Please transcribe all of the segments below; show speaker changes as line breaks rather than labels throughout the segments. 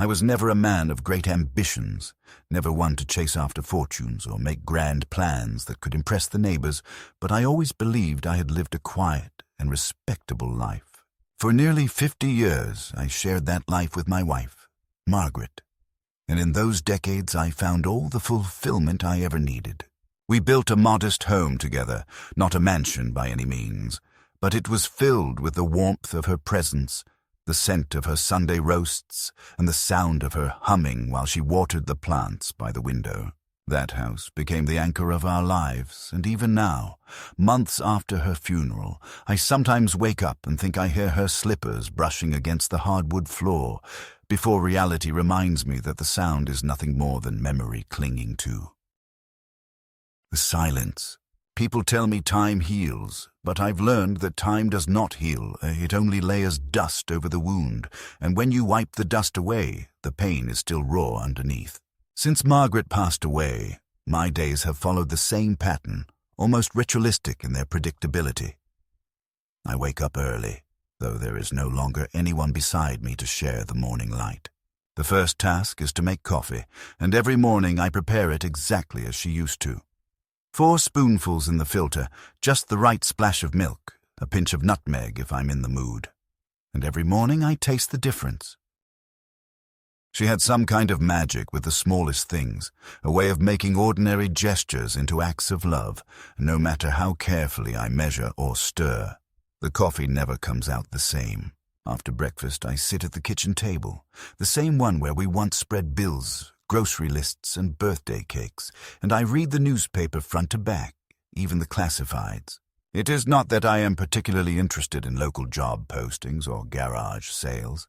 I was never a man of great ambitions, never one to chase after fortunes or make grand plans that could impress the neighbors, but I always believed I had lived a quiet and respectable life. For nearly 50 years, I shared that life with my wife, Margaret, and in those decades I found all the fulfillment I ever needed. We built a modest home together, not a mansion by any means, but it was filled with the warmth of her presence, the scent of her Sunday roasts, and the sound of her humming while she watered the plants by the window. That house became the anchor of our lives, and even now, months after her funeral, I sometimes wake up and think I hear her slippers brushing against the hardwood floor, before reality reminds me that the sound is nothing more than memory clinging to. The silence. People tell me time heals, but I've learned that time does not heal. It only layers dust over the wound, and when you wipe the dust away, the pain is still raw underneath. Since Margaret passed away, my days have followed the same pattern, almost ritualistic in their predictability. I wake up early, though there is no longer anyone beside me to share the morning light. The first task is to make coffee, and every morning I prepare it exactly as she used to. 4 spoonfuls in the filter, just the right splash of milk, a pinch of nutmeg if I'm in the mood. And every morning I taste the difference. She had some kind of magic with the smallest things, a way of making ordinary gestures into acts of love, no matter how carefully I measure or stir. The coffee never comes out the same. After breakfast I sit at the kitchen table, the same one where we once spread bills, grocery lists, and birthday cakes, and I read the newspaper front to back, even the classifieds. It is not that I am particularly interested in local job postings or garage sales.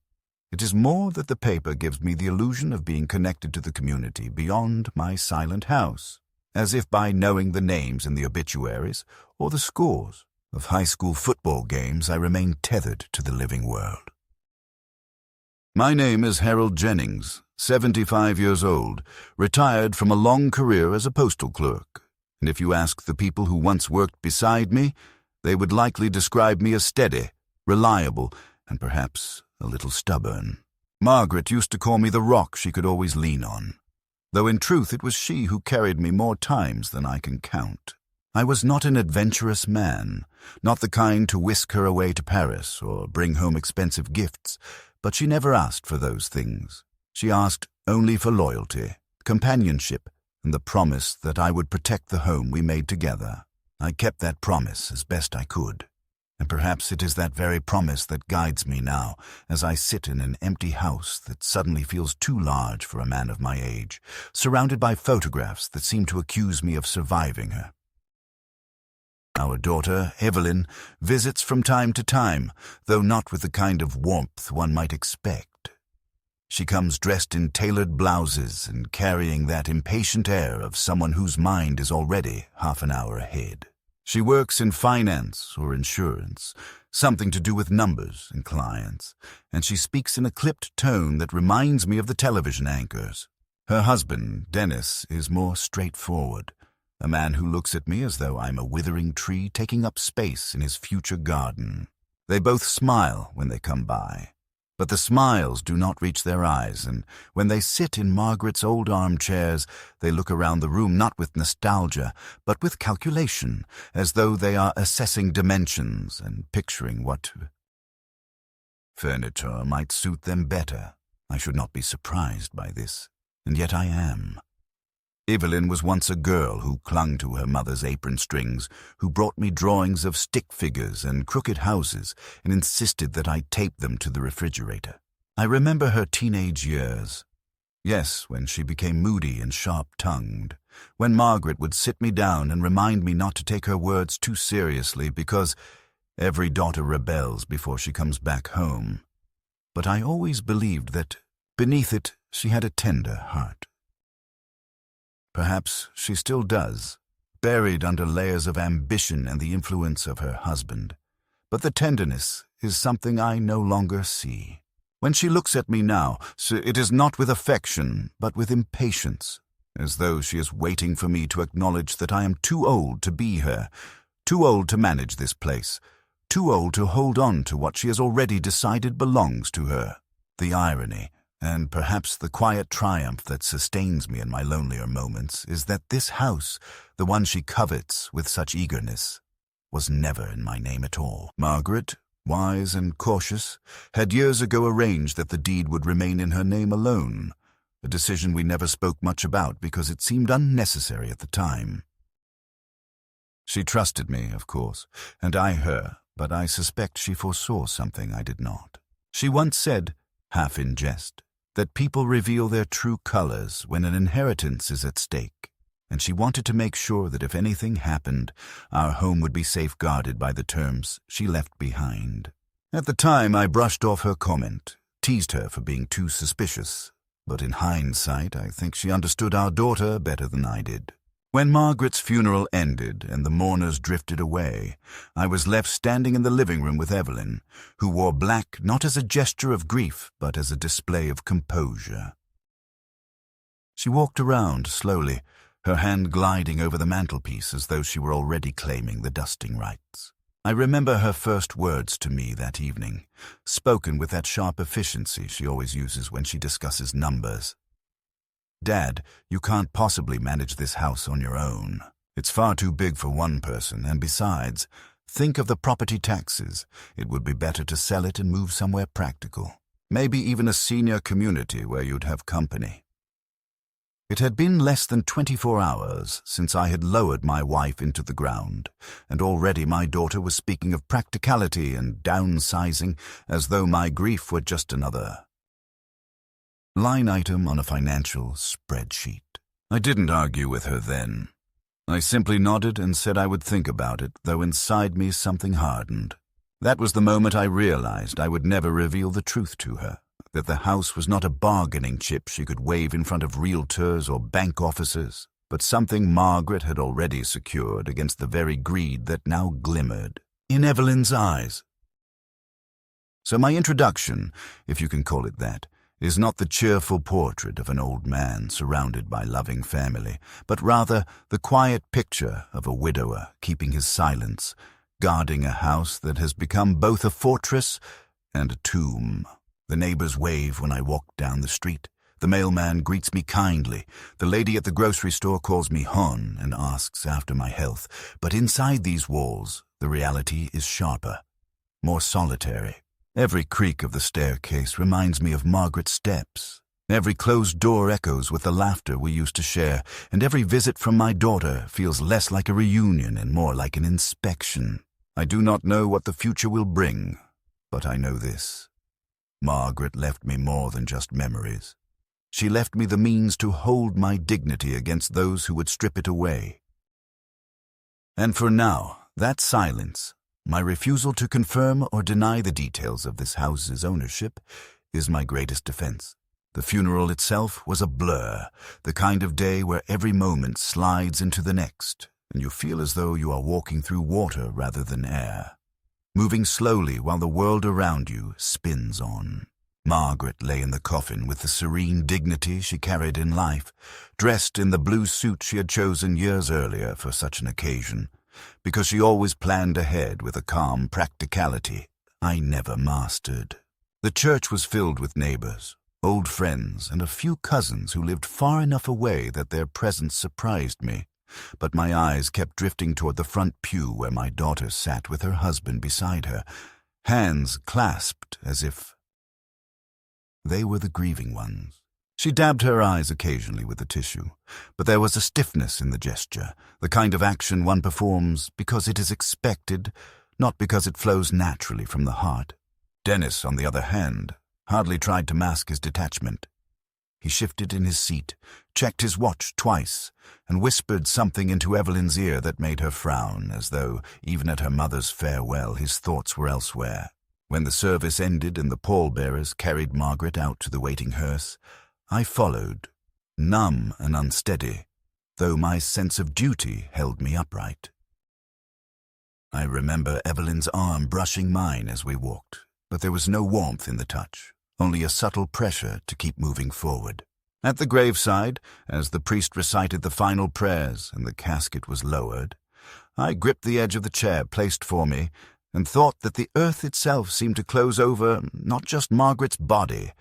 It is more that the paper gives me the illusion of being connected to the community beyond my silent house, as if by knowing the names in the obituaries or the scores of high school football games I remain tethered to the living world. My name is Harold Jennings, 75 years old, retired from a long career as a postal clerk, and if you ask the people who once worked beside me, they would likely describe me as steady, reliable, and perhaps a little stubborn. Margaret used to call me the rock she could always lean on, though in truth it was she who carried me more times than I can count. I was not an adventurous man, not the kind to whisk her away to Paris or bring home expensive gifts, but she never asked for those things. She asked only for loyalty, companionship, and the promise that I would protect the home we made together. I kept that promise as best I could, and perhaps it is that very promise that guides me now as I sit in an empty house that suddenly feels too large for a man of my age, surrounded by photographs that seem to accuse me of surviving her. Our daughter, Evelyn, visits from time to time, though not with the kind of warmth one might expect. She comes dressed in tailored blouses and carrying that impatient air of someone whose mind is already half an hour ahead. She works in finance or insurance, something to do with numbers and clients, and she speaks in a clipped tone that reminds me of the television anchors. Her husband, Dennis, is more straightforward, a man who looks at me as though I'm a withering tree taking up space in his future garden. They both smile when they come by, but the smiles do not reach their eyes, and when they sit in Margaret's old armchairs, they look around the room not with nostalgia, but with calculation, as though they are assessing dimensions and picturing what furniture might suit them better. I should not be surprised by this, and yet I am. Evelyn was once a girl who clung to her mother's apron strings, who brought me drawings of stick figures and crooked houses and insisted that I tape them to the refrigerator. I remember her teenage years. Yes, when she became moody and sharp-tongued, when Margaret would sit me down and remind me not to take her words too seriously because every daughter rebels before she comes back home. But I always believed that beneath it she had a tender heart. Perhaps she still does, buried under layers of ambition and the influence of her husband. But the tenderness is something I no longer see. When she looks at me now, it is not with affection, but with impatience, as though she is waiting for me to acknowledge that I am too old to be her, too old to manage this place, too old to hold on to what she has already decided belongs to her. The irony, And perhaps the quiet triumph that sustains me in my lonelier moments is that this house, the one she covets with such eagerness, was never in my name at all. Margaret, wise and cautious, had years ago arranged that the deed would remain in her name alone, a decision we never spoke much about because it seemed unnecessary at the time. She trusted me, of course, and I her, but I suspect she foresaw something I did not. She once said, half in jest, that people reveal their true colors when an inheritance is at stake, and she wanted to make sure that if anything happened, our home would be safeguarded by the terms she left behind. At the time, I brushed off her comment, teased her for being too suspicious, but in hindsight, I think she understood our daughter better than I did. When Margaret's funeral ended and the mourners drifted away, I was left standing in the living room with Evelyn, who wore black not as a gesture of grief, but as a display of composure. She walked around slowly, her hand gliding over the mantelpiece as though she were already claiming the dusting rights. I remember her first words to me that evening, spoken with that sharp efficiency she always uses when she discusses numbers. "Dad, you can't possibly manage this house on your own. It's far too big for one person, and besides, think of the property taxes. It would be better to sell it and move somewhere practical. Maybe even a senior community where you'd have company." It had been less than 24 hours since I had lowered my wife into the ground, and already my daughter was speaking of practicality and downsizing as though my grief were just another line item on a financial spreadsheet. I didn't argue with her then. I simply nodded and said I would think about it, though inside me something hardened. That was the moment I realized I would never reveal the truth to her, that the house was not a bargaining chip she could wave in front of realtors or bank officers, but something Margaret had already secured against the very greed that now glimmered in Evelyn's eyes. So my introduction, if you can call it that, is not the cheerful portrait of an old man surrounded by loving family, but rather the quiet picture of a widower keeping his silence, guarding a house that has become both a fortress and a tomb. The neighbors wave when I walk down the street. The mailman greets me kindly. The lady at the grocery store calls me hon and asks after my health. But inside these walls, the reality is sharper, more solitary. Every creak of the staircase reminds me of Margaret's steps. Every closed door echoes with the laughter we used to share, and every visit from my daughter feels less like a reunion and more like an inspection. I do not know what the future will bring, but I know this. Margaret left me more than just memories. She left me the means to hold my dignity against those who would strip it away. And for now, that silence, my refusal to confirm or deny the details of this house's ownership, is my greatest defense. The funeral itself was a blur, the kind of day where every moment slides into the next, and you feel as though you are walking through water rather than air, moving slowly while the world around you spins on. Margaret lay in the coffin with the serene dignity she carried in life, dressed in the blue suit she had chosen years earlier for such an occasion, because she always planned ahead with a calm practicality I never mastered. The church was filled with neighbors, old friends, and a few cousins who lived far enough away that their presence surprised me, but my eyes kept drifting toward the front pew where my daughter sat with her husband beside her, hands clasped as if they were the grieving ones. She dabbed her eyes occasionally with a tissue, but there was a stiffness in the gesture, the kind of action one performs because it is expected, not because it flows naturally from the heart. Dennis, on the other hand, hardly tried to mask his detachment. He shifted in his seat, checked his watch twice, and whispered something into Evelyn's ear that made her frown, as though, even at her mother's farewell, his thoughts were elsewhere. When the service ended and the pallbearers carried Margaret out to the waiting hearse, I followed, numb and unsteady, though my sense of duty held me upright. I remember Evelyn's arm brushing mine as we walked, but there was no warmth in the touch, only a subtle pressure to keep moving forward. At the graveside, as the priest recited the final prayers and the casket was lowered, I gripped the edge of the chair placed for me and thought that the earth itself seemed to close over not just Margaret's body,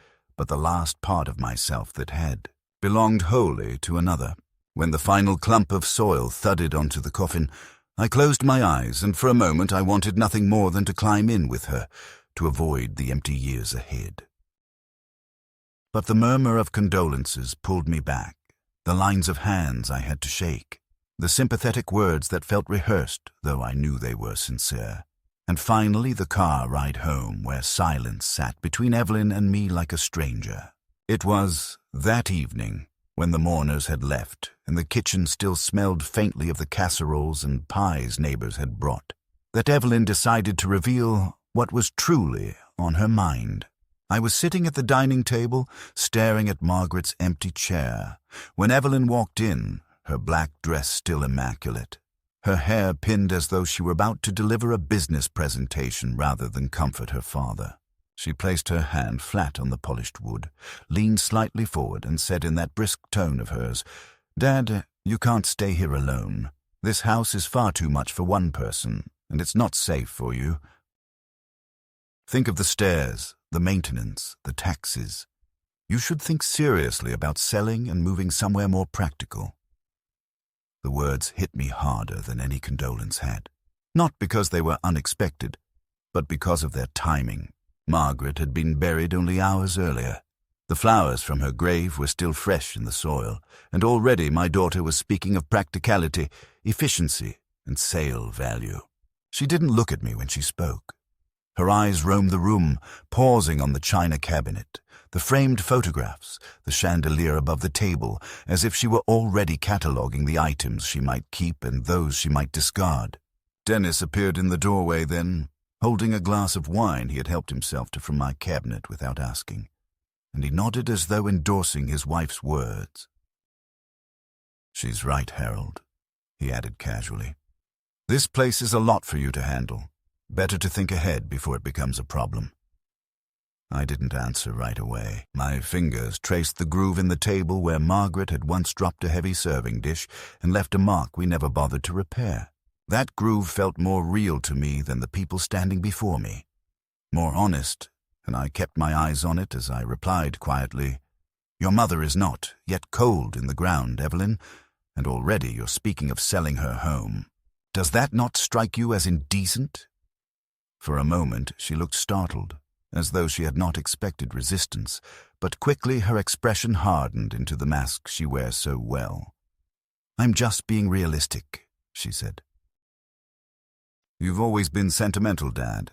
but the last part of myself that had belonged wholly to another. When the final clump of soil thudded onto the coffin, I closed my eyes, and for a moment I wanted nothing more than to climb in with her, to avoid the empty years ahead. But the murmur of condolences pulled me back, the lines of hands I had to shake, the sympathetic words that felt rehearsed, though I knew they were sincere, and finally the car ride home where silence sat between Evelyn and me like a stranger. It was that evening, when the mourners had left and the kitchen still smelled faintly of the casseroles and pies neighbors had brought, that Evelyn decided to reveal what was truly on her mind. I was sitting at the dining table, staring at Margaret's empty chair, when Evelyn walked in, her black dress still immaculate, her hair pinned as though she were about to deliver a business presentation rather than comfort her father. She placed her hand flat on the polished wood, leaned slightly forward, and said in that brisk tone of hers, "Dad, you can't stay here alone. This house is far too much for one person, and it's not safe for you. Think of the stairs, the maintenance, the taxes. You should think seriously about selling and moving somewhere more practical." The words hit me harder than any condolence had, not because they were unexpected, but because of their timing. Margaret had been buried only hours earlier. The flowers from her grave were still fresh in the soil, and already my daughter was speaking of practicality, efficiency, and sale value. She didn't look at me when she spoke. Her eyes roamed the room, pausing on the china cabinet, the framed photographs, the chandelier above the table, as if she were already cataloguing the items she might keep and those she might discard. Dennis appeared in the doorway then, holding a glass of wine he had helped himself to from my cabinet without asking, and he nodded as though endorsing his wife's words. "She's right, Harold," he added casually. "This place is a lot for you to handle. Better to think ahead before it becomes a problem." I didn't answer right away. My fingers traced the groove in the table where Margaret had once dropped a heavy serving dish and left a mark we never bothered to repair. That groove felt more real to me than the people standing before me, more honest, and I kept my eyes on it as I replied quietly, "Your mother is not yet cold in the ground, Evelyn, and already you're speaking of selling her home. Does that not strike you as indecent?" For a moment she looked startled, as though she had not expected resistance, but quickly her expression hardened into the mask she wears so well. "I'm just being realistic," she said. "You've always been sentimental, Dad,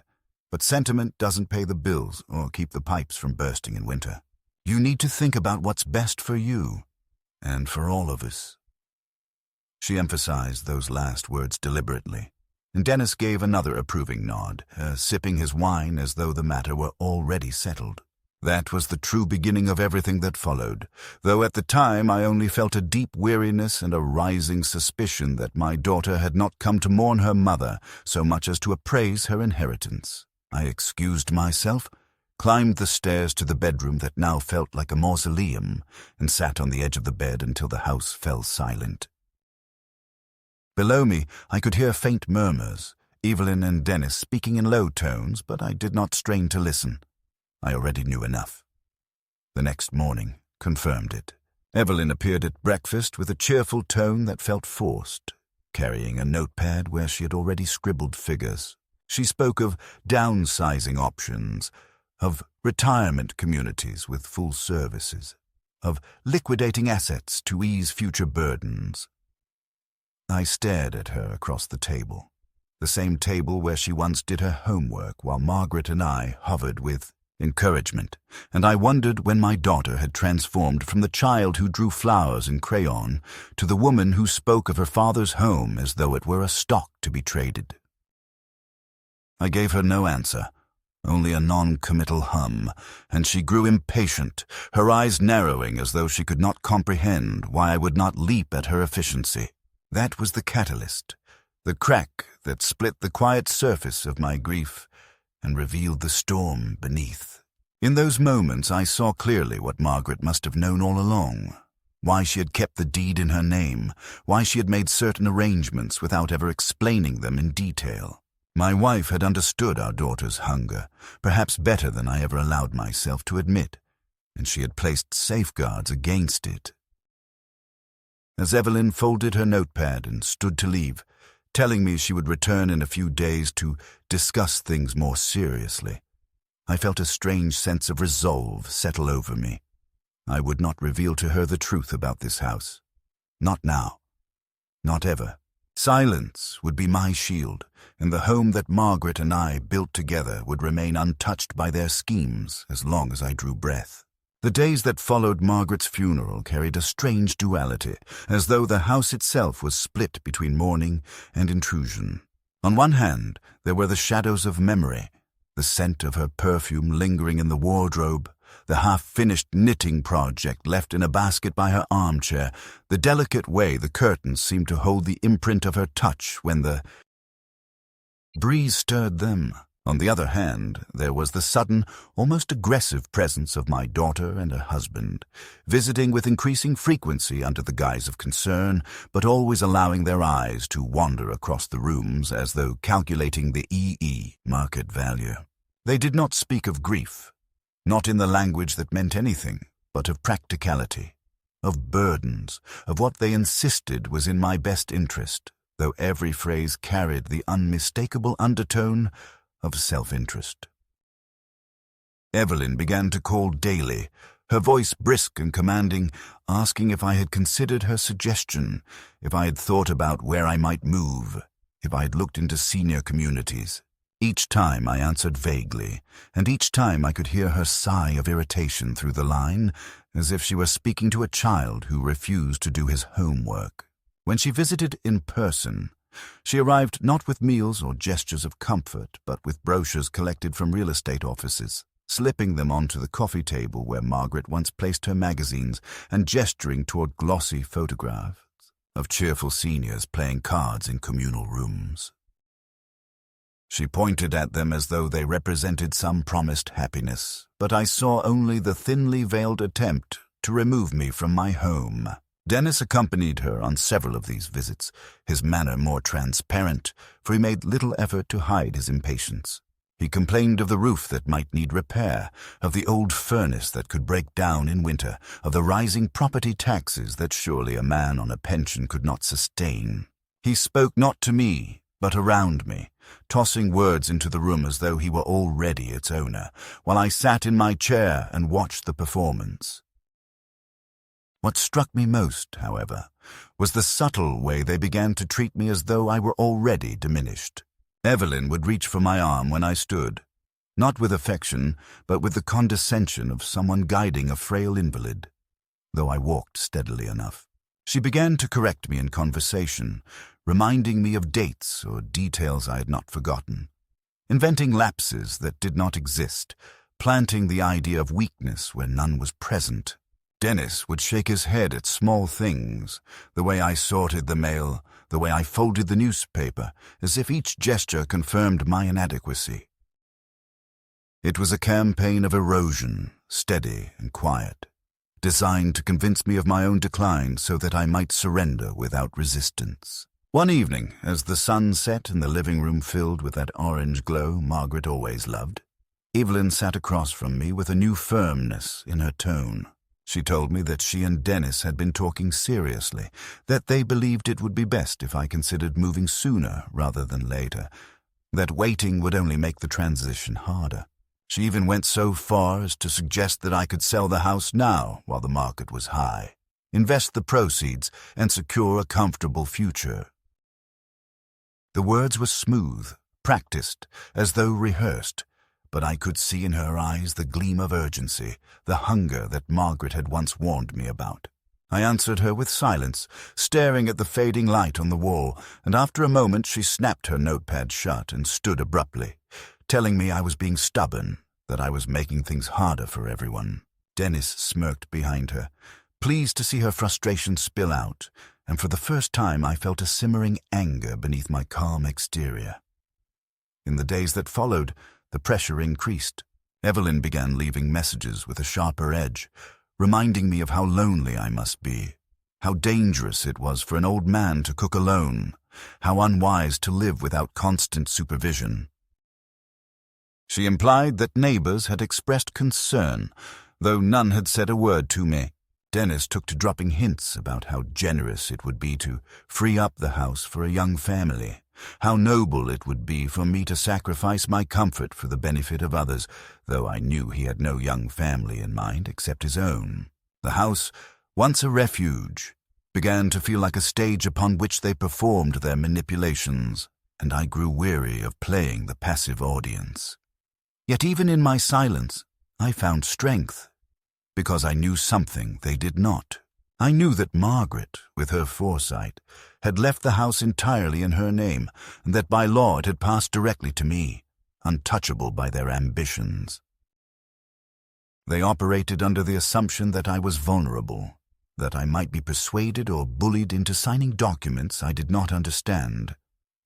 but sentiment doesn't pay the bills or keep the pipes from bursting in winter. You need to think about what's best for you, and for all of us." She emphasized those last words deliberately, and Dennis gave another approving nod, sipping his wine as though the matter were already settled. That was the true beginning of everything that followed, though at the time I only felt a deep weariness and a rising suspicion that my daughter had not come to mourn her mother so much as to appraise her inheritance. I excused myself, climbed the stairs to the bedroom that now felt like a mausoleum, and sat on the edge of the bed until the house fell silent. Below me, I could hear faint murmurs, Evelyn and Dennis speaking in low tones, but I did not strain to listen. I already knew enough. The next morning confirmed it. Evelyn appeared at breakfast with a cheerful tone that felt forced, carrying a notepad where she had already scribbled figures. She spoke of downsizing options, of retirement communities with full services, of liquidating assets to ease future burdens. I stared at her across the table, the same table where she once did her homework while Margaret and I hovered with encouragement, and I wondered when my daughter had transformed from the child who drew flowers in crayon to the woman who spoke of her father's home as though it were a stock to be traded. I gave her no answer, only a non-committal hum, and she grew impatient, her eyes narrowing as though she could not comprehend why I would not leap at her efficiency. That was the catalyst, the crack that split the quiet surface of my grief and revealed the storm beneath. In those moments I saw clearly what Margaret must have known all along, why she had kept the deed in her name, why she had made certain arrangements without ever explaining them in detail. My wife had understood our daughter's hunger, perhaps better than I ever allowed myself to admit, and she had placed safeguards against it. As Evelyn folded her notepad and stood to leave, telling me she would return in a few days to discuss things more seriously, I felt a strange sense of resolve settle over me. I would not reveal to her the truth about this house. Not now. Not ever. Silence would be my shield, and the home that Margaret and I built together would remain untouched by their schemes as long as I drew breath. The days that followed Margaret's funeral carried a strange duality, as though the house itself was split between mourning and intrusion. On one hand, there were the shadows of memory, the scent of her perfume lingering in the wardrobe, the half-finished knitting project left in a basket by her armchair, the delicate way the curtains seemed to hold the imprint of her touch when the breeze stirred them. On the other hand, there was the sudden, almost aggressive presence of my daughter and her husband, visiting with increasing frequency under the guise of concern, but always allowing their eyes to wander across the rooms as though calculating the EE market value. They did not speak of grief, not in the language that meant anything, but of practicality, of burdens, of what they insisted was in my best interest, though every phrase carried the unmistakable undertone of self-interest. Evelyn began to call daily, her voice brisk and commanding, asking if I had considered her suggestion, if I had thought about where I might move, if I had looked into senior communities. Each time I answered vaguely, and each time I could hear her sigh of irritation through the line, as if she were speaking to a child who refused to do his homework. When she visited in person, she arrived not with meals or gestures of comfort, but with brochures collected from real estate offices, slipping them onto the coffee table where Margaret once placed her magazines and gesturing toward glossy photographs of cheerful seniors playing cards in communal rooms. She pointed at them as though they represented some promised happiness, but I saw only the thinly veiled attempt to remove me from my home. Dennis accompanied her on several of these visits, his manner more transparent, for he made little effort to hide his impatience. He complained of the roof that might need repair, of the old furnace that could break down in winter, of the rising property taxes that surely a man on a pension could not sustain. He spoke not to me, but around me, tossing words into the room as though he were already its owner, while I sat in my chair and watched the performance. What struck me most, however, was the subtle way they began to treat me as though I were already diminished. Evelyn would reach for my arm when I stood, not with affection, but with the condescension of someone guiding a frail invalid, though I walked steadily enough. She began to correct me in conversation, reminding me of dates or details I had not forgotten, inventing lapses that did not exist, planting the idea of weakness where none was present. Dennis would shake his head at small things, the way I sorted the mail, the way I folded the newspaper, as if each gesture confirmed my inadequacy. It was a campaign of erosion, steady and quiet, designed to convince me of my own decline so that I might surrender without resistance. One evening, as the sun set and the living room filled with that orange glow Margaret always loved, Evelyn sat across from me with a new firmness in her tone. She told me that she and Dennis had been talking seriously, that they believed it would be best if I considered moving sooner rather than later, that waiting would only make the transition harder. She even went so far as to suggest that I could sell the house now while the market was high, invest the proceeds, and secure a comfortable future. The words were smooth, practiced, as though rehearsed, but I could see in her eyes the gleam of urgency, the hunger that Margaret had once warned me about. I answered her with silence, staring at the fading light on the wall, and after a moment she snapped her notepad shut and stood abruptly, telling me I was being stubborn, that I was making things harder for everyone. Dennis smirked behind her, pleased to see her frustration spill out, and for the first time I felt a simmering anger beneath my calm exterior. In the days that followed, the pressure increased. Evelyn began leaving messages with a sharper edge, reminding me of how lonely I must be, how dangerous it was for an old man to cook alone, how unwise to live without constant supervision. She implied that neighbors had expressed concern, though none had said a word to me. Dennis took to dropping hints about how generous it would be to free up the house for a young family, how noble it would be for me to sacrifice my comfort for the benefit of others, though I knew he had no young family in mind except his own. The house, once a refuge, began to feel like a stage upon which they performed their manipulations, and I grew weary of playing the passive audience. Yet even in my silence, I found strength, because I knew something they did not. I knew that Margaret, with her foresight, had left the house entirely in her name, and that by law it had passed directly to me, untouchable by their ambitions. They operated under the assumption that I was vulnerable, that I might be persuaded or bullied into signing documents I did not understand,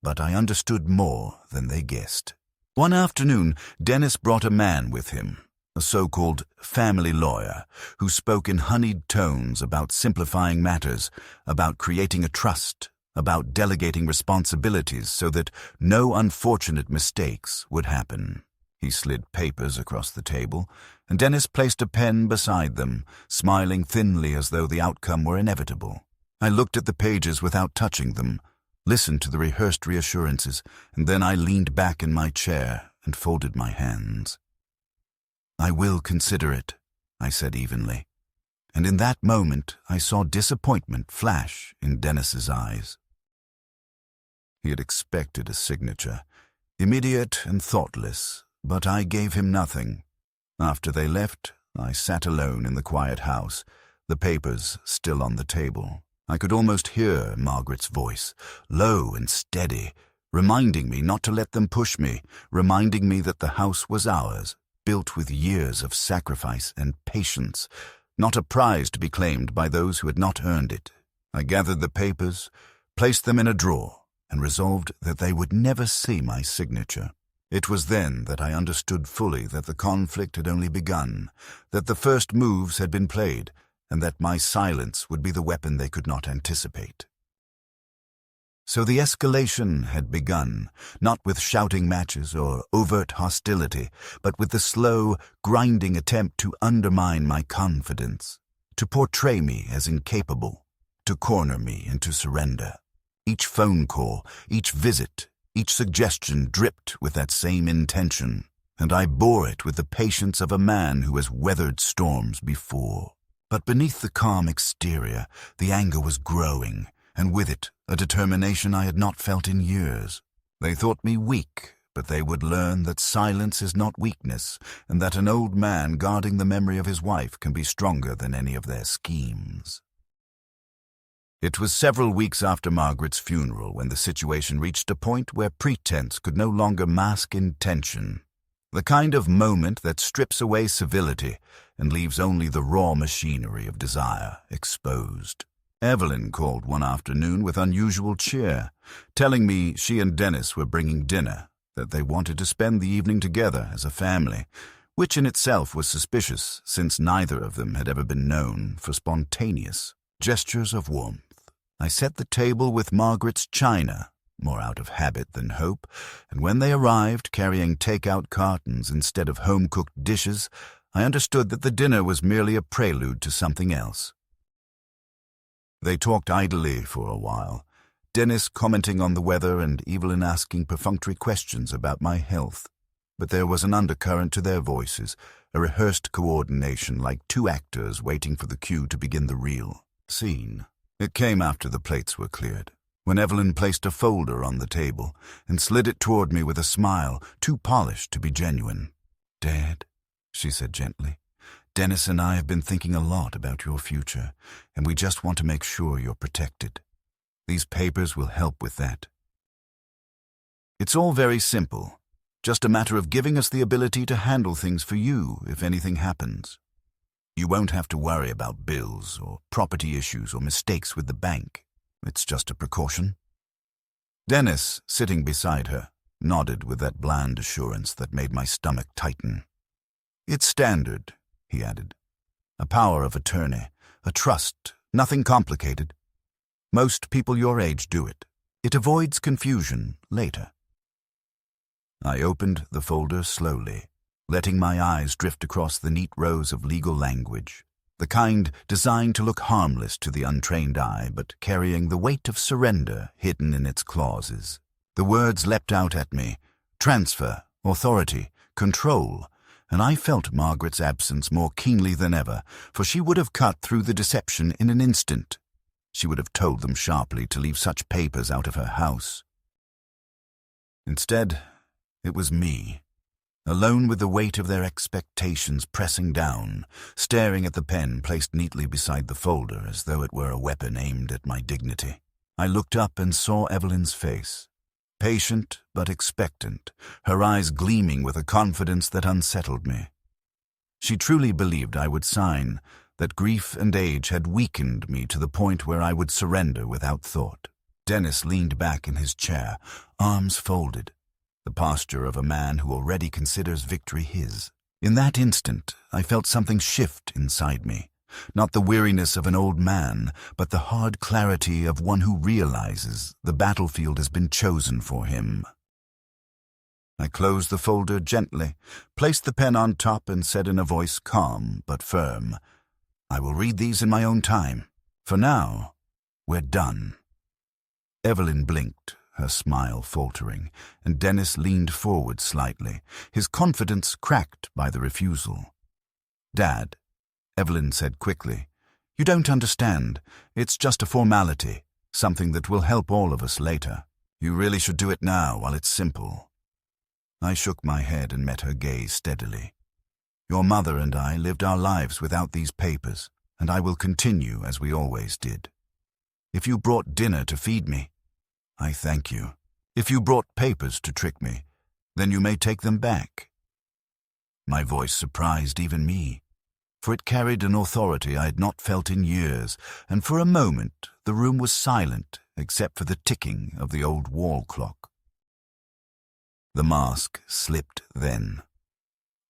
but I understood more than they guessed. One afternoon, Dennis brought a man with him, a so-called family lawyer, who spoke in honeyed tones about simplifying matters, about creating a trust, about delegating responsibilities so that no unfortunate mistakes would happen. He slid papers across the table, and Dennis placed a pen beside them, smiling thinly as though the outcome were inevitable. I looked at the pages without touching them, listened to the rehearsed reassurances, and then I leaned back in my chair and folded my hands. "I will consider it," I said evenly, and in that moment I saw disappointment flash in Dennis's eyes. He had expected a signature, immediate and thoughtless, but I gave him nothing. After they left, I sat alone in the quiet house, the papers still on the table. I could almost hear Margaret's voice, low and steady, reminding me not to let them push me, reminding me that the house was ours, built with years of sacrifice and patience, not a prize to be claimed by those who had not earned it. I gathered the papers, placed them in a drawer, and resolved that they would never see my signature. It was then that I understood fully that the conflict had only begun, that the first moves had been played, and that my silence would be the weapon they could not anticipate. So the escalation had begun, not with shouting matches or overt hostility, but with the slow, grinding attempt to undermine my confidence, to portray me as incapable, to corner me into surrender. Each phone call, each visit, each suggestion dripped with that same intention, and I bore it with the patience of a man who has weathered storms before. But beneath the calm exterior, the anger was growing, and with it, a determination I had not felt in years. They thought me weak, but they would learn that silence is not weakness, and that an old man guarding the memory of his wife can be stronger than any of their schemes. It was several weeks after Margaret's funeral when the situation reached a point where pretense could no longer mask intention. The kind of moment that strips away civility and leaves only the raw machinery of desire exposed. Evelyn called one afternoon with unusual cheer, telling me she and Dennis were bringing dinner, that they wanted to spend the evening together as a family, which in itself was suspicious since neither of them had ever been known for spontaneous gestures of warmth. I set the table with Margaret's china, more out of habit than hope, and when they arrived carrying take-out cartons instead of home-cooked dishes, I understood that the dinner was merely a prelude to something else. They talked idly for a while, Dennis commenting on the weather and Evelyn asking perfunctory questions about my health. But there was an undercurrent to their voices, a rehearsed coordination like two actors waiting for the cue to begin the real scene. It came after the plates were cleared, when Evelyn placed a folder on the table and slid it toward me with a smile too polished to be genuine. "Dad," she said gently, "Dennis and I have been thinking a lot about your future, and we just want to make sure you're protected. These papers will help with that. It's all very simple, just a matter of giving us the ability to handle things for you if anything happens. You won't have to worry about bills or property issues or mistakes with the bank. It's just a precaution." Dennis, sitting beside her, nodded with that bland assurance that made my stomach tighten. "It's standard," he added. "A power of attorney, a trust, nothing complicated. Most people your age do it. It avoids confusion later." I opened the folder slowly. letting my eyes drift across the neat rows of legal language, the kind designed to look harmless to the untrained eye, but carrying the weight of surrender hidden in its clauses. The words leapt out at me: transfer, authority, control, and I felt Margaret's absence more keenly than ever, for she would have cut through the deception in an instant. She would have told them sharply to leave such papers out of her house. Instead, it was me, alone with the weight of their expectations pressing down, staring at the pen placed neatly beside the folder as though it were a weapon aimed at my dignity. I looked up and saw Evelyn's face, patient but expectant, her eyes gleaming with a confidence that unsettled me. She truly believed I would sign, that grief and age had weakened me to the point where I would surrender without thought. Dennis leaned back in his chair, arms folded, the posture of a man who already considers victory his. In that instant, I felt something shift inside me, not the weariness of an old man, but the hard clarity of one who realizes the battlefield has been chosen for him. I closed the folder gently, placed the pen on top, and said in a voice calm but firm, "I will read these in my own time. For now, we're done." Evelyn blinked, her smile faltering, and Dennis leaned forward slightly, his confidence cracked by the refusal. "Dad," Evelyn said quickly, "you don't understand. It's just a formality, something that will help all of us later. You really should do it now while it's simple." I shook my head and met her gaze steadily. "Your mother and I lived our lives without these papers, and I will continue as we always did. If you brought dinner to feed me, I thank you. If you brought papers to trick me, then you may take them back." My voice surprised even me, for it carried an authority I had not felt in years, and for a moment the room was silent except for the ticking of the old wall clock. The mask slipped then.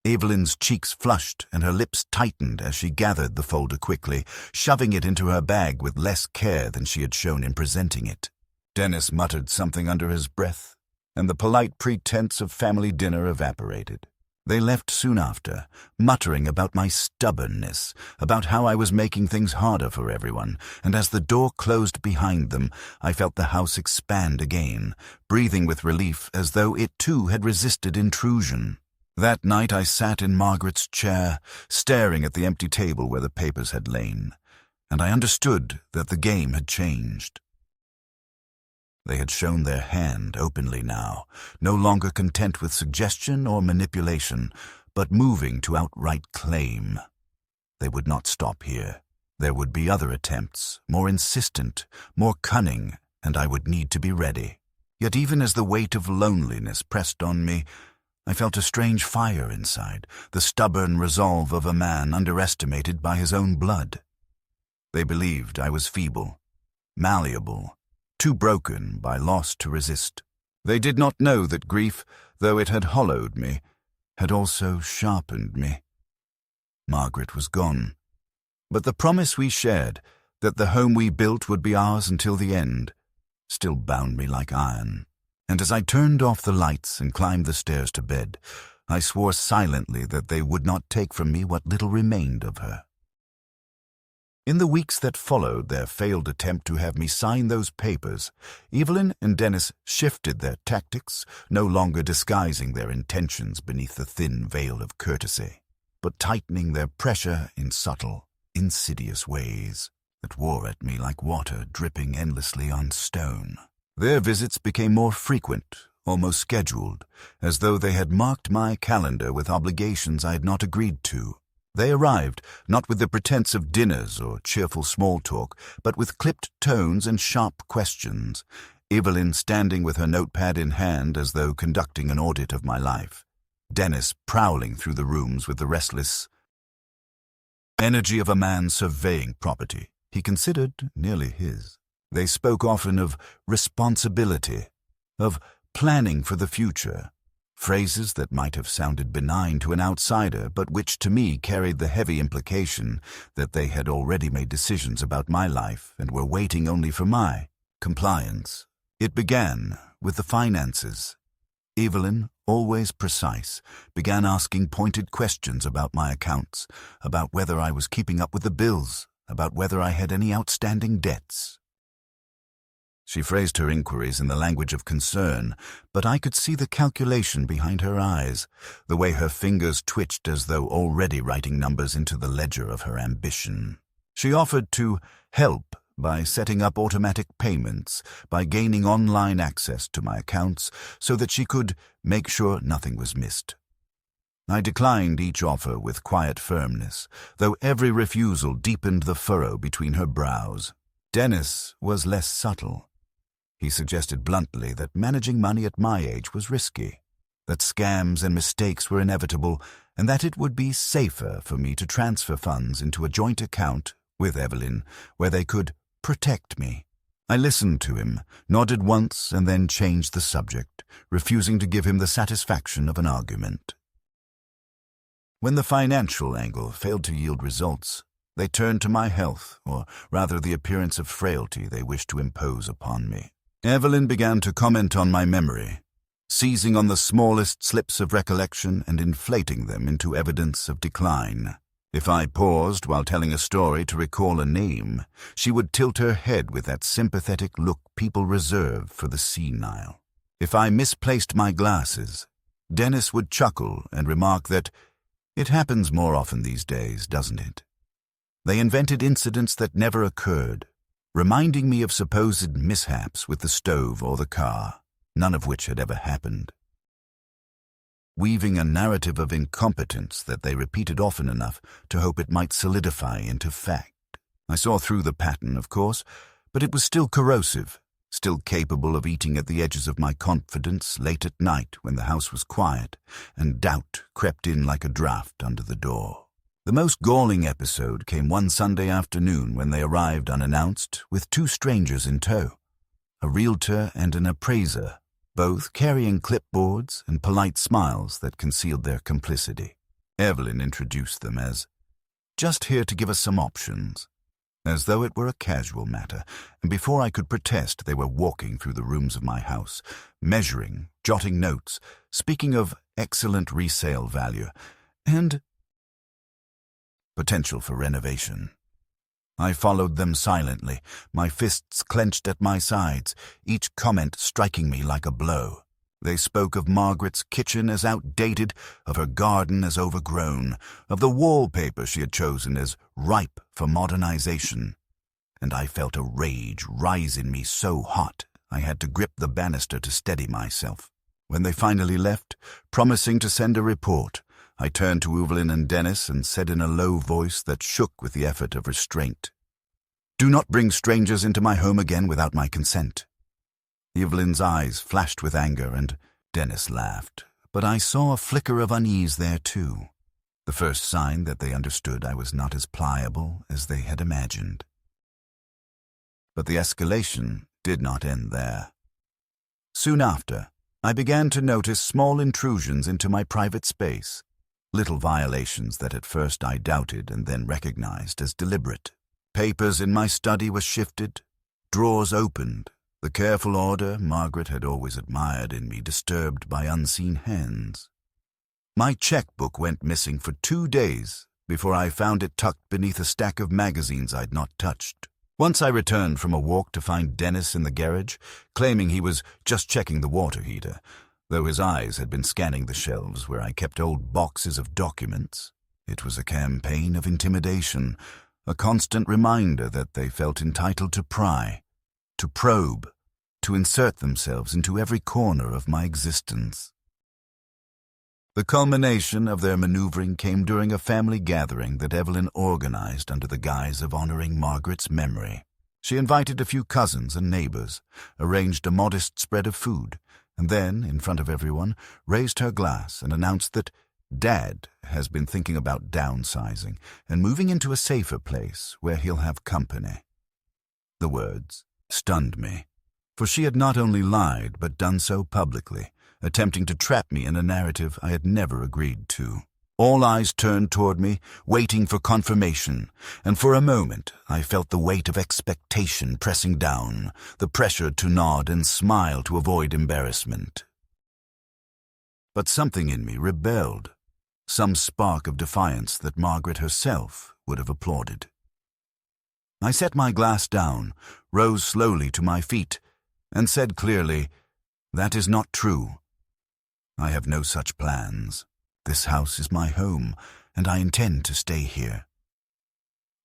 Evelyn's cheeks flushed and her lips tightened as she gathered the folder quickly, shoving it into her bag with less care than she had shown in presenting it. Dennis muttered something under his breath, and the polite pretense of family dinner evaporated. They left soon after, muttering about my stubbornness, about how I was making things harder for everyone, and as the door closed behind them, I felt the house expand again, breathing with relief as though it too had resisted intrusion. That night I sat in Margaret's chair, staring at the empty table where the papers had lain, and I understood that the game had changed. They had shown their hand openly now, no longer content with suggestion or manipulation, but moving to outright claim. They would not stop here. There would be other attempts, more insistent, more cunning, and I would need to be ready. Yet even as the weight of loneliness pressed on me, I felt a strange fire inside, the stubborn resolve of a man underestimated by his own blood. They believed I was feeble, malleable, too broken by loss to resist. They did not know that grief, though it had hollowed me, had also sharpened me. Margaret was gone, but the promise we shared, that the home we built would be ours until the end, still bound me like iron. And as I turned off the lights and climbed the stairs to bed, I swore silently that they would not take from me what little remained of her. In the weeks that followed their failed attempt to have me sign those papers, Evelyn and Dennis shifted their tactics, no longer disguising their intentions beneath the thin veil of courtesy, but tightening their pressure in subtle, insidious ways that wore at me like water dripping endlessly on stone. Their visits became more frequent, almost scheduled, as though they had marked my calendar with obligations I had not agreed to. They arrived, not with the pretense of dinners or cheerful small talk, but with clipped tones and sharp questions, Evelyn standing with her notepad in hand as though conducting an audit of my life, Dennis prowling through the rooms with the restless energy of a man surveying property he considered nearly his. They spoke often of responsibility, of planning for the future, phrases that might have sounded benign to an outsider, but which to me carried the heavy implication that they had already made decisions about my life and were waiting only for my compliance. It began with the finances. Evelyn, always precise, began asking pointed questions about my accounts, about whether I was keeping up with the bills, about whether I had any outstanding debts. She phrased her inquiries in the language of concern, but I could see the calculation behind her eyes, the way her fingers twitched as though already writing numbers into the ledger of her ambition. She offered to help by setting up automatic payments, by gaining online access to my accounts so that she could make sure nothing was missed. I declined each offer with quiet firmness, though every refusal deepened the furrow between her brows. Dennis was less subtle. He suggested bluntly that managing money at my age was risky, that scams and mistakes were inevitable, and that it would be safer for me to transfer funds into a joint account with Evelyn, where they could protect me. I listened to him, nodded once, and then changed the subject, refusing to give him the satisfaction of an argument. When the financial angle failed to yield results, they turned to my health, or rather the appearance of frailty they wished to impose upon me. Evelyn began to comment on my memory, seizing on the smallest slips of recollection and inflating them into evidence of decline. If I paused while telling a story to recall a name, she would tilt her head with that sympathetic look people reserve for the senile. If I misplaced my glasses, Dennis would chuckle and remark that it happens more often these days, doesn't it? They invented incidents that never occurred, reminding me of supposed mishaps with the stove or the car, none of which had ever happened. Weaving a narrative of incompetence that they repeated often enough to hope it might solidify into fact. I saw through the pattern, of course, but it was still corrosive, still capable of eating at the edges of my confidence late at night when the house was quiet, and doubt crept in like a draught under the door. The most galling episode came one Sunday afternoon when they arrived unannounced with two strangers in tow, a realtor and an appraiser, both carrying clipboards and polite smiles that concealed their complicity. Evelyn introduced them as, "Just here to give us some options," as though it were a casual matter, and before I could protest they were walking through the rooms of my house, measuring, jotting notes, speaking of excellent resale value, and potential for renovation. I followed them silently, my fists clenched at my sides, each comment striking me like a blow. They spoke of Margaret's kitchen as outdated, of her garden as overgrown, of the wallpaper she had chosen as ripe for modernization. And I felt a rage rise in me so hot I had to grip the banister to steady myself. When they finally left, promising to send a report, I turned to Evelyn and Dennis and said in a low voice that shook with the effort of restraint, "Do not bring strangers into my home again without my consent." Evelyn's eyes flashed with anger and Dennis laughed, but I saw a flicker of unease there too, the first sign that they understood I was not as pliable as they had imagined. But the escalation did not end there. Soon after, I began to notice small intrusions into my private space, little violations that at first I doubted and then recognized as deliberate. Papers in my study were shifted, drawers opened, the careful order Margaret had always admired in me disturbed by unseen hands. My checkbook went missing for 2 days before I found it tucked beneath a stack of magazines I'd not touched. Once I returned from a walk to find Dennis in the garage, claiming he was just checking the water heater, though his eyes had been scanning the shelves where I kept old boxes of documents. It was a campaign of intimidation, a constant reminder that they felt entitled to pry, to probe, to insert themselves into every corner of my existence. The culmination of their maneuvering came during a family gathering that Evelyn organized under the guise of honoring Margaret's memory. She invited a few cousins and neighbors, arranged a modest spread of food, and then, in front of everyone, raised her glass and announced that Dad has been thinking about downsizing and moving into a safer place where he'll have company. The words stunned me, for she had not only lied but done so publicly, attempting to trap me in a narrative I had never agreed to. All eyes turned toward me, waiting for confirmation, and for a moment I felt the weight of expectation pressing down, the pressure to nod and smile to avoid embarrassment. But something in me rebelled, some spark of defiance that Margaret herself would have applauded. I set my glass down, rose slowly to my feet, and said clearly, "That is not true. I have no such plans. This house is my home, and I intend to stay here."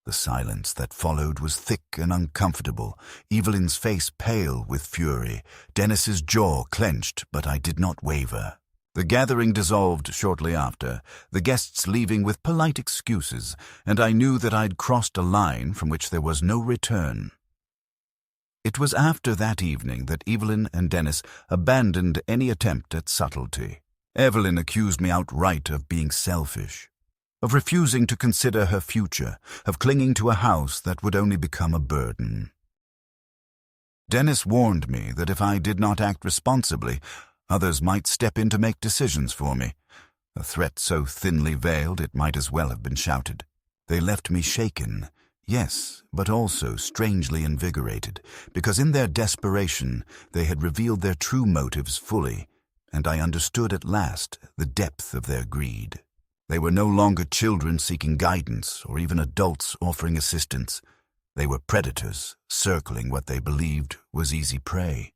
The silence that followed was thick and uncomfortable, Evelyn's face pale with fury, Dennis's jaw clenched, but I did not waver. The gathering dissolved shortly after, the guests leaving with polite excuses, and I knew that I'd crossed a line from which there was no return. It was after that evening that Evelyn and Dennis abandoned any attempt at subtlety. Evelyn accused me outright of being selfish, of refusing to consider her future, of clinging to a house that would only become a burden. Dennis warned me that if I did not act responsibly, others might step in to make decisions for me, a threat so thinly veiled it might as well have been shouted. They left me shaken, yes, but also strangely invigorated, because in their desperation they had revealed their true motives fully, and I understood at last the depth of their greed. They were no longer children seeking guidance or even adults offering assistance. They were predators circling what they believed was easy prey.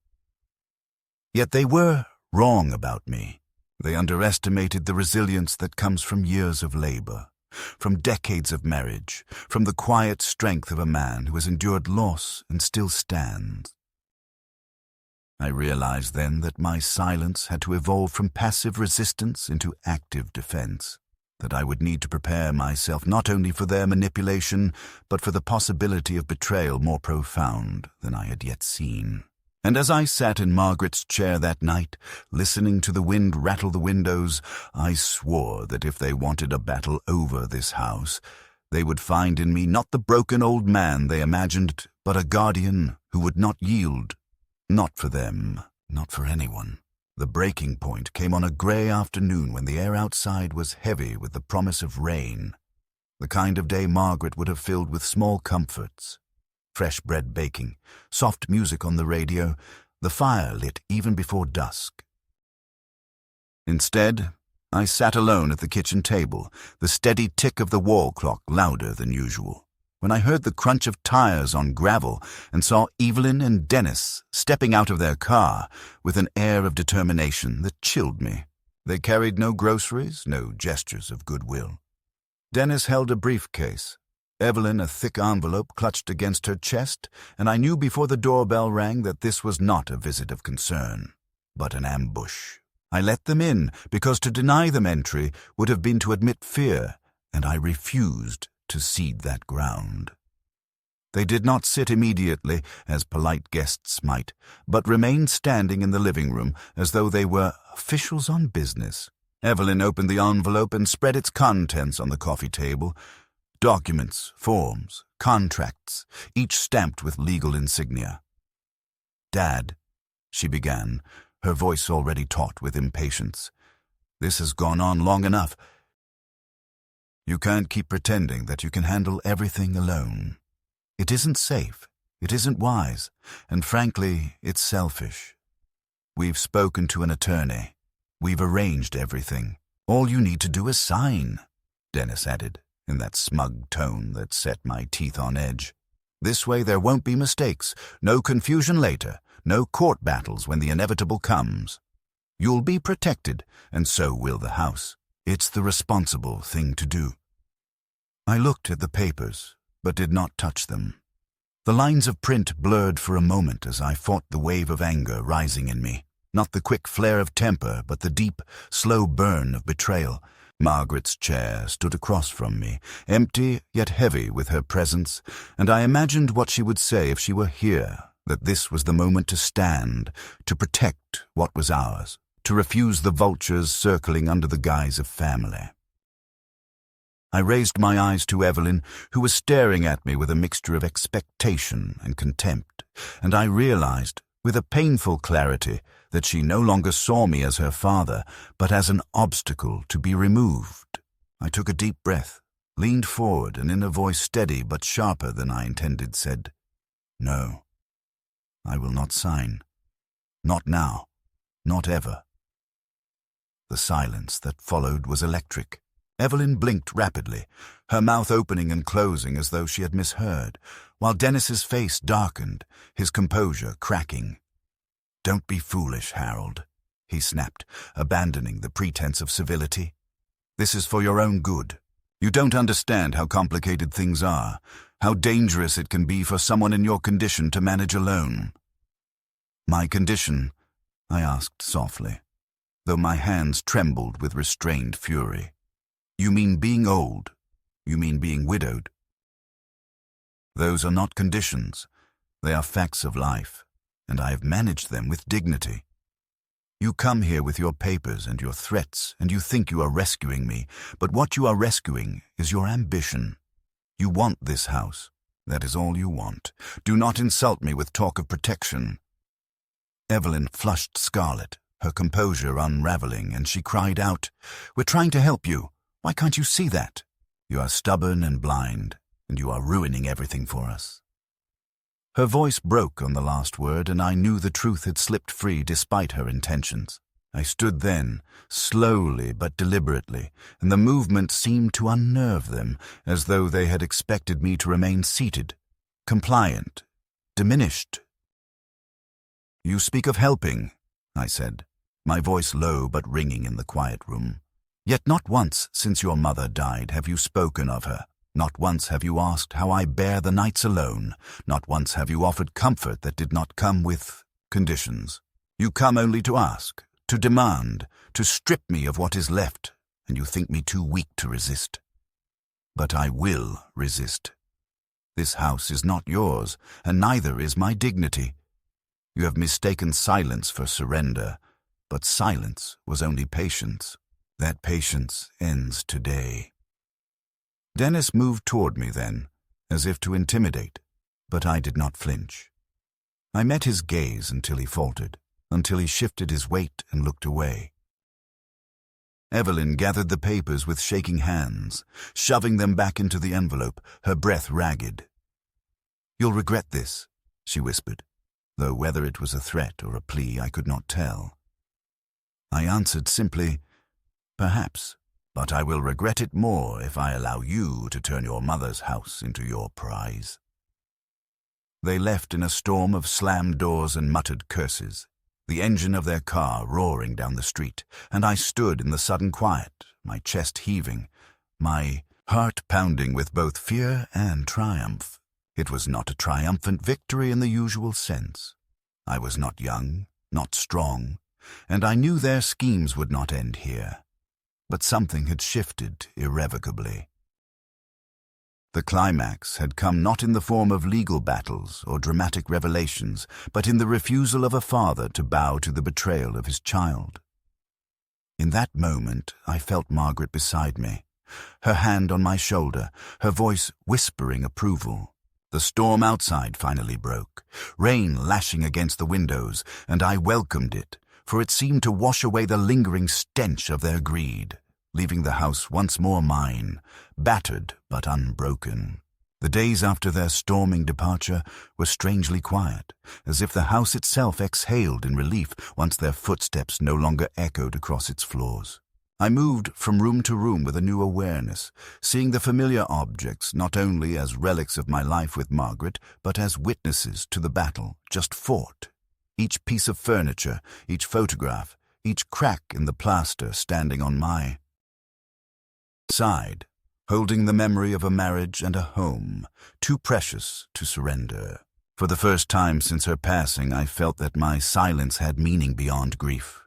Yet they were wrong about me. They underestimated the resilience that comes from years of labor, from decades of marriage, from the quiet strength of a man who has endured loss and still stands. I realized then that my silence had to evolve from passive resistance into active defense, that I would need to prepare myself not only for their manipulation, but for the possibility of betrayal more profound than I had yet seen. And as I sat in Margaret's chair that night, listening to the wind rattle the windows, I swore that if they wanted a battle over this house, they would find in me not the broken old man they imagined, but a guardian who would not yield. Not for them, not for anyone. The breaking point came on a grey afternoon when the air outside was heavy with the promise of rain, the kind of day Margaret would have filled with small comforts. Fresh bread baking, soft music on the radio, the fire lit even before dusk. Instead, I sat alone at the kitchen table, the steady tick of the wall clock louder than usual, when I heard the crunch of tires on gravel and saw Evelyn and Dennis stepping out of their car with an air of determination that chilled me. They carried no groceries, no gestures of goodwill. Dennis held a briefcase, Evelyn a thick envelope clutched against her chest, and I knew before the doorbell rang that this was not a visit of concern, but an ambush. I let them in because to deny them entry would have been to admit fear, and I refused to cede that ground. They did not sit immediately, as polite guests might, but remained standing in the living room as though they were officials on business. Evelyn opened the envelope and spread its contents on the coffee table. Documents, forms, contracts, each stamped with legal insignia. "Dad," she began, her voice already taut with impatience, "this has gone on long enough. You can't keep pretending that you can handle everything alone. It isn't safe, it isn't wise, and frankly, it's selfish. We've spoken to an attorney. We've arranged everything. All you need to do is sign," Dennis added, in that smug tone that set my teeth on edge. "This way there won't be mistakes, no confusion later, no court battles when the inevitable comes. You'll be protected, and so will the house. It's the responsible thing to do." I looked at the papers, but did not touch them. The lines of print blurred for a moment as I fought the wave of anger rising in me. Not the quick flare of temper, but the deep, slow burn of betrayal. Margaret's chair stood across from me, empty yet heavy with her presence, and I imagined what she would say if she were here, that this was the moment to stand, to protect what was ours, to refuse the vultures circling under the guise of family. I raised my eyes to Evelyn, who was staring at me with a mixture of expectation and contempt, and I realized, with a painful clarity, that she no longer saw me as her father, but as an obstacle to be removed. I took a deep breath, leaned forward, and in a voice steady but sharper than I intended said, "No, I will not sign. Not now. Not ever." The silence that followed was electric. Evelyn blinked rapidly, her mouth opening and closing as though she had misheard, while Dennis's face darkened, his composure cracking. "Don't be foolish, Harold," he snapped, abandoning the pretense of civility. "This is for your own good. You don't understand how complicated things are, how dangerous it can be for someone in your condition to manage alone." "My condition?" I asked softly, though my hands trembled with restrained fury. "You mean being old? You mean being widowed?" "Those are not conditions. They are facts of life, and I have managed them with dignity. You come here with your papers and your threats, and you think you are rescuing me, but what you are rescuing is your ambition. You want this house. That is all you want. Do not insult me with talk of protection." Evelyn flushed scarlet, her composure unraveling, and she cried out, "We're trying to help you. Why can't you see that? You are stubborn and blind, and you are ruining everything for us." Her voice broke on the last word, and I knew the truth had slipped free despite her intentions. I stood then, slowly but deliberately, and the movement seemed to unnerve them, as though they had expected me to remain seated, compliant, diminished. "You speak of helping," I said, my voice low but ringing in the quiet room. "Yet not once since your mother died have you spoken of her. Not once have you asked how I bear the nights alone. Not once have you offered comfort that did not come with conditions. You come only to ask, to demand, to strip me of what is left, and you think me too weak to resist. But I will resist. This house is not yours, and neither is my dignity. You have mistaken silence for surrender, but silence was only patience. That patience ends today." Dennis moved toward me then, as if to intimidate, but I did not flinch. I met his gaze until he faltered, until he shifted his weight and looked away. Evelyn gathered the papers with shaking hands, shoving them back into the envelope, her breath ragged. "You'll regret this," she whispered, though whether it was a threat or a plea I could not tell. I answered simply, "Perhaps, but I will regret it more if I allow you to turn your mother's house into your prize." They left in a storm of slammed doors and muttered curses, the engine of their car roaring down the street, and I stood in the sudden quiet, my chest heaving, my heart pounding with both fear and triumph. It was not a triumphant victory in the usual sense. I was not young, not strong, and I knew their schemes would not end here. But something had shifted irrevocably. The climax had come not in the form of legal battles or dramatic revelations, but in the refusal of a father to bow to the betrayal of his child. In that moment, I felt Margaret beside me, her hand on my shoulder, her voice whispering approval. The storm outside finally broke, rain lashing against the windows, and I welcomed it, for it seemed to wash away the lingering stench of their greed, leaving the house once more mine, battered but unbroken. The days after their storming departure were strangely quiet, as if the house itself exhaled in relief once their footsteps no longer echoed across its floors. I moved from room to room with a new awareness, seeing the familiar objects not only as relics of my life with Margaret, but as witnesses to the battle just fought. Each piece of furniture, each photograph, each crack in the plaster standing on my side, holding the memory of a marriage and a home, too precious to surrender. For the first time since her passing, I felt that my silence had meaning beyond grief.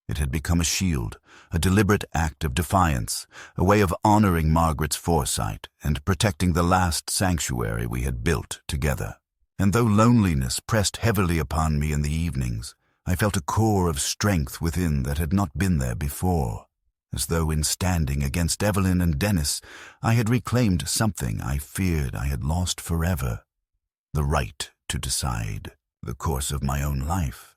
It had become a shield, a deliberate act of defiance, a way of honoring Margaret's foresight and protecting the last sanctuary we had built together. And though loneliness pressed heavily upon me in the evenings, I felt a core of strength within that had not been there before, as though in standing against Evelyn and Dennis, I had reclaimed something I feared I had lost forever, the right to decide the course of my own life.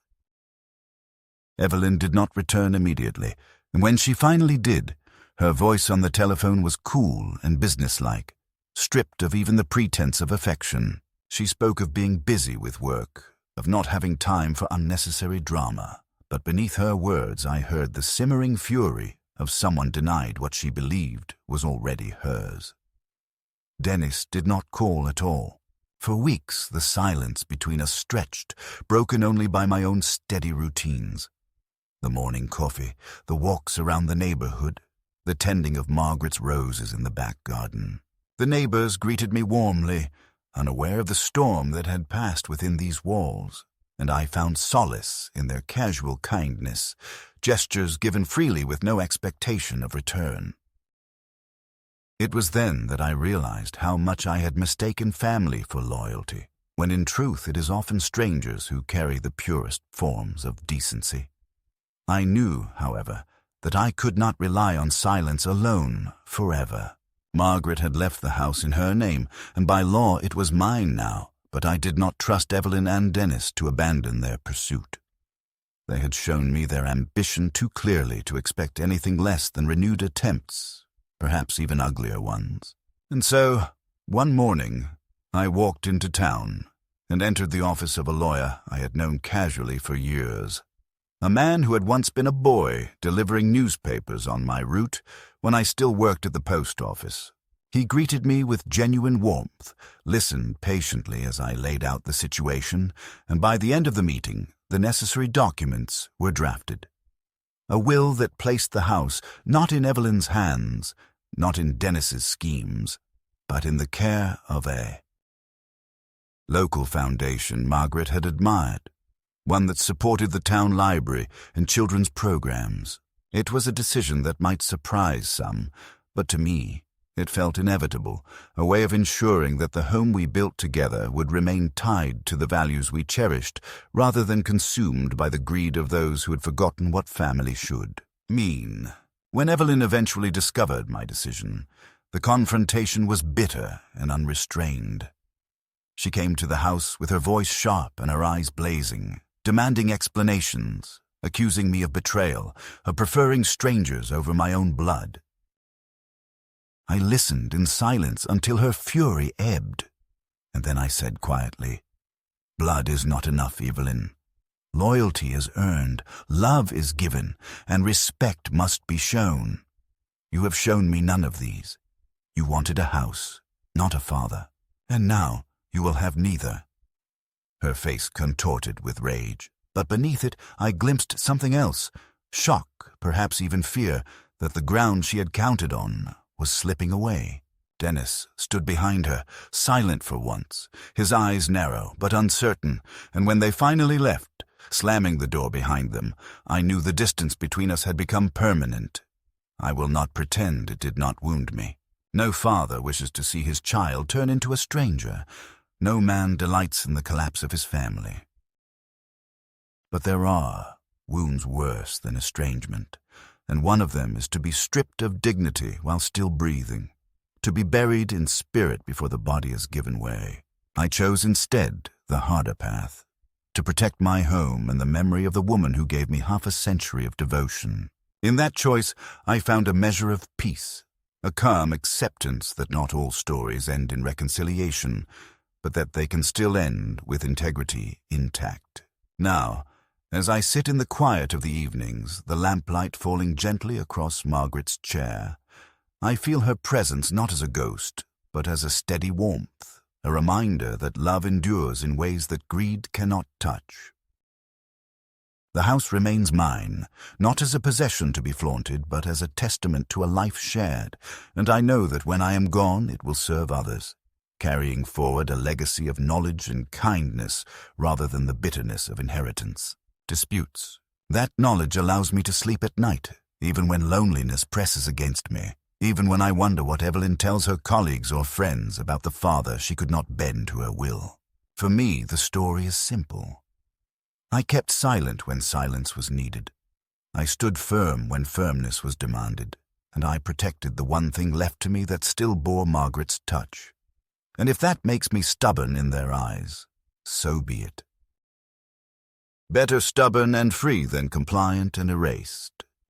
Evelyn did not return immediately, and when she finally did, her voice on the telephone was cool and businesslike, stripped of even the pretense of affection. She spoke of being busy with work, of not having time for unnecessary drama, But beneath her words I heard the simmering fury of someone denied what she believed was already hers. Dennis did not call at all. For weeks the silence between us stretched, broken only by my own steady routines. The morning coffee, the walks around the neighborhood, the tending of Margaret's roses in the back garden. The neighbors greeted me warmly, unaware of the storm that had passed within these walls, and I found solace in their casual kindness, gestures given freely with no expectation of return. It was then that I realized how much I had mistaken family for loyalty, when in truth it is often strangers who carry the purest forms of decency. I knew, however, that I could not rely on silence alone forever. Margaret had left the house in her name, and by law it was mine now, but I did not trust Evelyn and Dennis to abandon their pursuit. They had shown me their ambition too clearly to expect anything less than renewed attempts, perhaps even uglier ones. And so, one morning, I walked into town and entered the office of a lawyer I had known casually for years. A man who had once been a boy delivering newspapers on my route when I still worked at the post office. He greeted me with genuine warmth, listened patiently as I laid out the situation, and by the end of the meeting, the necessary documents were drafted. A will that placed the house not in Evelyn's hands, not in Dennis's schemes, but in the care of a local foundation Margaret had admired, one that supported the town library and children's programs. It was a decision that might surprise some, but to me, it felt inevitable, a way of ensuring that the home we built together would remain tied to the values we cherished, rather than consumed by the greed of those who had forgotten what family should mean. When Evelyn eventually discovered my decision, the confrontation was bitter and unrestrained. She came to the house with her voice sharp and her eyes blazing, demanding explanations, accusing me of betrayal, of preferring strangers over my own blood. I listened in silence until her fury ebbed, and then I said quietly, "Blood is not enough, Evelyn. Loyalty is earned, love is given, and respect must be shown. You have shown me none of these. You wanted a house, not a father, and now you will have neither." Her face contorted with rage, but beneath it I glimpsed something else, shock, perhaps even fear, that the ground she had counted on was slipping away. Dennis stood behind her, silent for once, his eyes narrow but uncertain, and when they finally left, slamming the door behind them, I knew the distance between us had become permanent. I will not pretend it did not wound me. No father wishes to see his child turn into a stranger. No man delights in the collapse of his family. But there are wounds worse than estrangement, and one of them is to be stripped of dignity while still breathing, to be buried in spirit before the body has given way. I chose instead the harder path, to protect my home and the memory of the woman who gave me half a century of devotion. In that choice, I found a measure of peace, a calm acceptance that not all stories end in reconciliation, but that they can still end with integrity intact. Now, as I sit in the quiet of the evenings, the lamplight falling gently across Margaret's chair, I feel her presence not as a ghost, but as a steady warmth, a reminder that love endures in ways that greed cannot touch. The house remains mine, not as a possession to be flaunted, but as a testament to a life shared, and I know that when I am gone it will serve others, carrying forward a legacy of knowledge and kindness rather than the bitterness of inheritance. Disputes. That knowledge allows me to sleep at night, even when loneliness presses against me, even when I wonder what Evelyn tells her colleagues or friends about the father she could not bend to her will. For me, the story is simple. I kept silent when silence was needed. I stood firm when firmness was demanded, and I protected the one thing left to me that still bore Margaret's touch. And if that makes me stubborn in their eyes, so be it. Better stubborn and free than compliant and erased.